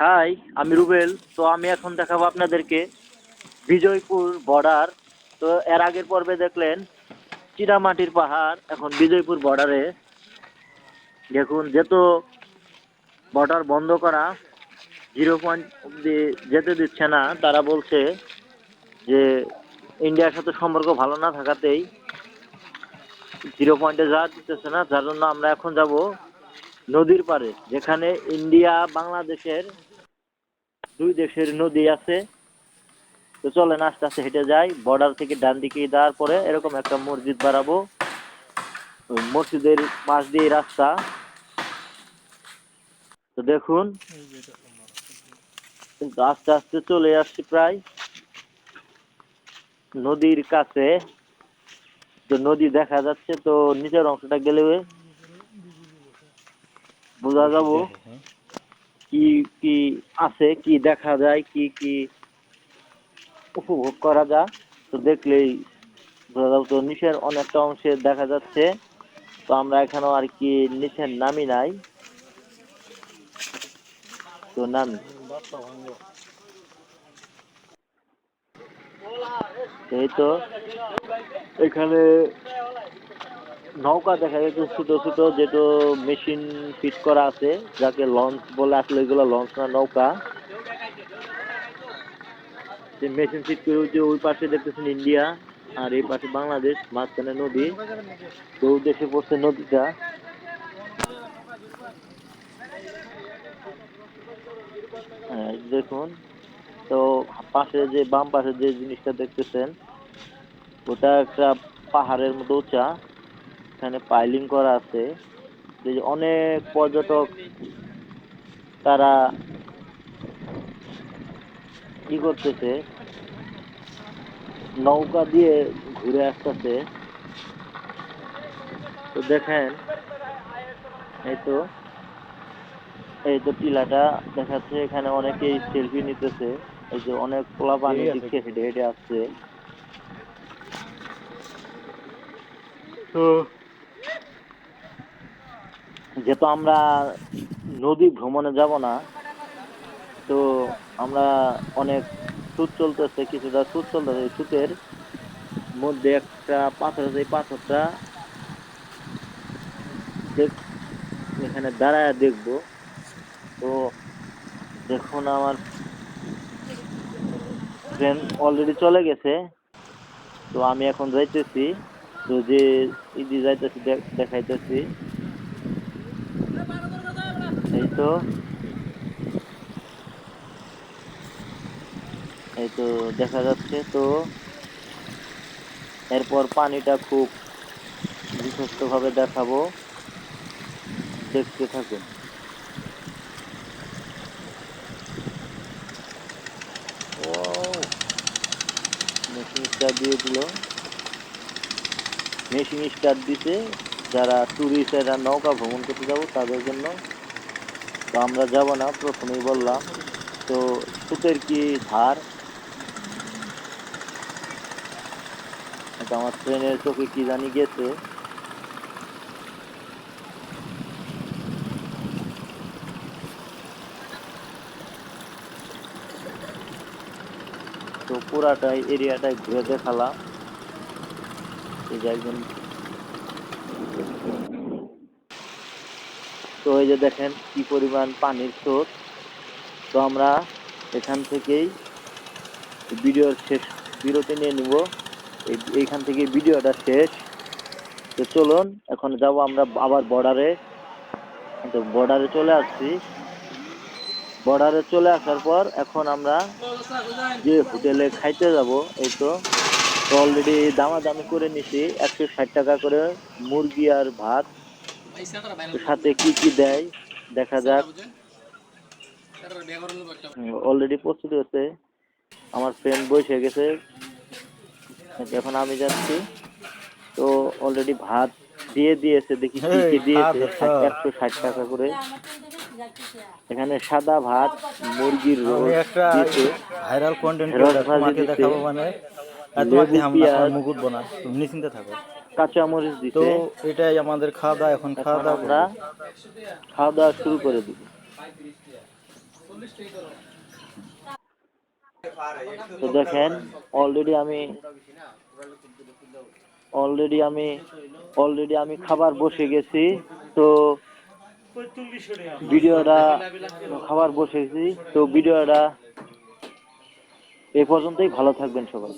High, আমি রুবেল। তো আমি এখন দেখাবো আপনাদেরকে বিজয়পুর বর্ডার। তো এর আগের পর্বে দেখলেন চীনামাটির পাহাড়, এখন বিজয়পুর বর্ডারে দেখুন যেহেতু বর্ডার বন্ধ করা, 0 পয়েন্ট অব্দি যেতে দিচ্ছে না। তারা বলছে যে ইন্ডিয়ার সাথে সম্পর্ক ভালো না থাকাতেই 0 পয়েন্টে যাওয়া দিতেছে না, যার জন্য আমরা এখন যাব নদীর পাড়ে, যেখানে ইন্ডিয়া বাংলাদেশের দুই দেশের নদী আছে। তো চলেন আস্তে আস্তে হেঁটে যাই। বর্ডার থেকে ডান দিকে যাওয়ার পরে এরকম একটা মসজিদ বাড়াবো, ওই মসজিদের পাশ দিয়ে রাস্তা। তো দেখুন কিন্তু আস্তে আস্তে চলে আসছি প্রায় নদীর কাছে। তো নদী দেখা যাচ্ছে, তো নিচের অংশটা গেলে বোঝা যাবো কি কি আছে, কি দেখা যায়, কি কি উপভোগ করা যায়। তো দেখলেই বোঝা যাবে। তো নিচের অনেকটা অংশে দেখা যাচ্ছে। তো আমরা এখানেও আর কি নিচের নামি নাই, তো নামি। এই তো এখানে নৌকা দেখা যাচ্ছে, ছোট ছোট, যেটা মেশিন ফিট করা আছে, যাকে লঞ্চ বলে। আসলে এগুলো লঞ্চ না, নৌকা। মেশিন ফিট করে যে ওই পাশে দেখতেছেন ইন্ডিয়া, আর এই পাশে বাংলাদেশ, মাঝখানে নদী। তো দেশে পড়ছে নদীটা। হ্যাঁ দেখুন, তো পাশে যে বাম পাশে যে জিনিসটা দেখতেছেন, ওটা একটা পাহাড়ের মতো উঁচা। এখানে পাইলিং করা আছে। যে অনেক পর্যটক তারা কি করতেছে, নৌকা দিয়ে ঘুরে আসতেছে। তো দেখেন, এই তো এই তো টিলাটা দেখাচ্ছে, এখানে অনেকেই সেলফি নিতেছে। এই যে অনেক পোলা পানি দিচ্ছে, হেঁটে হেঁটে আসছে। তো যেহেতু আমরা নদী ভ্রমণে যাব না, তো আমরা অনেক স্রোত চলতেছে, কিছুটা স্রোত চলতেছে। স্রোতের মধ্যে একটা পাথর আছে, এই পাথরটা এখানে দাঁড়ায় দেখবো। তো দেখুন, আমার ট্রেন অলরেডি চলে গেছে। তো আমি এখন যাইতেছি। তো যে ইদি যাইতেছি, দেখাইতেছি। এই তো এই তো দেখা যাচ্ছে। তো এরপর পানিটা খুব বিশ্বস্ত ভাবে দেখাবো, দেখতে থাকুন। ও, মেশিন স্টার্ট দিয়ে দিল। মেশিন স্টার্ট দিতে যারা টুরিস্ট, এরা নৌকা ভ্রমণ করতে যাবো তাদের জন্য। তো আমরা যাব না, প্রথমেই বললাম। তো স্রোতের কি ধার, এটা আমার ট্রেনের চোখে কি জানি গেছে। তো পুরাটাই এরিয়াটাই ঘুরে দেখালাম। এই যে একজন, তো এই যে দেখেন কি পরিমাণ পানির স্রোত। তো আমরা এখান থেকেই ভিডিওর শেষ বিরতি নিয়ে নিব। এইখান থেকে ভিডিওটা শেষ। তো চলুন এখন যাব আমরা আবার বর্ডারে। তো বর্ডারে চলে আসছি। বর্ডারে চলে আসার পর এখন আমরা যে হোটেলে খাইতে যাব, এই তো অলরেডি দামাদামি করে নিছি। 160 টাকা করে মুরগি আর ভাত। সাথে কি কি দেয় দেখা যাক। অলরেডি প্রস্তুতি হচ্ছে, আমার ফ্রেন্ড বসে গেছে, এখন আমি যাচ্ছি। তো অলরেডি ভাত দিয়ে দিয়েছে, দেখি কি কি দিয়েছে। 160 টাকা করে। এখানে সাদা ভাত, মুরগির আমি রোস্ট একটা দিছে, ভাইরাল কন্টেন্ট ঢেঁড়স ক্রিয়েটর, ভাজি তোমাকে দিছে, দেখাবো মানে তোমাকে লেবু দিয়ে আমরা কোনো পেঁয়াজ, মুকুট না, তুমি নিশ্চিন্তে থাকো। কাঁচামরিচ তো দিছে। এটাই আমাদের খাওয়া দাওয়া, এখন খাওয়া এখন দাওয়া আমরা করবো। খাওয়া দাওয়া শুরু করে দিব। তো দেখেন অলরেডি আমি খাবার বসে গেছি। তো ভিডিওটা এ পর্যন্তই। ভালো থাকবেন সবাই।